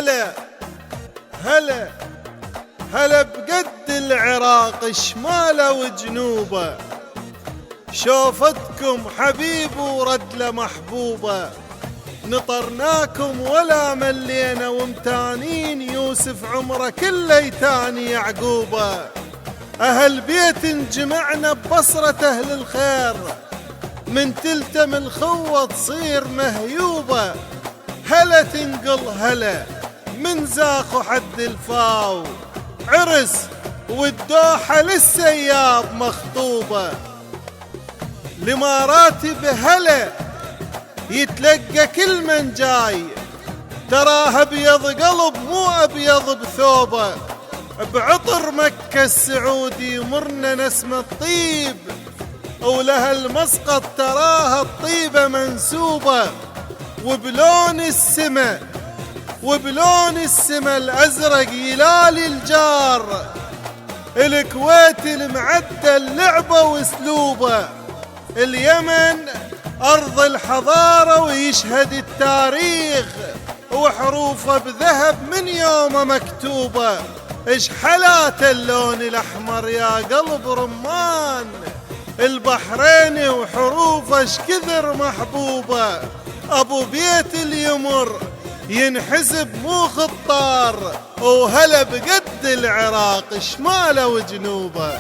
هلا هلا هلا بقد العراق شماله وجنوبه، شوفتكم حبيب ورد له محبوبه، نطرناكم ولا ملينا ومتانين، يوسف عمره كله يتاني يعقوبه. أهل بيت انجمعنا ببصرة أهل الخير، من تلتم الخوة تصير مهيوبة، هلا تنقل هلا من زاخ حد الفاو، عرس والدوحة للسياب مخطوبة، الإماراتي هلا يتلقى كل من جاي، تراه ابيض قلب مو ابيض بثوبه، بعطر مكة السعودي مرنا نسمة الطيب، ولها المسقط تراها الطيبة منسوبة، وبلون السما الازرق يلالي الجار، الكويت المعدل لعبة واسلوبه، اليمن أرض الحضارة ويشهد التاريخ، وحروفه بذهب من يومه مكتوبة، إش حلات اللون الأحمر يا قلب رمان، البحريني وحروفه إش كثر محبوبة، أبو بيت اليمر ينحسب مو خطار، وهلا بقد العراق شماله وجنوبه.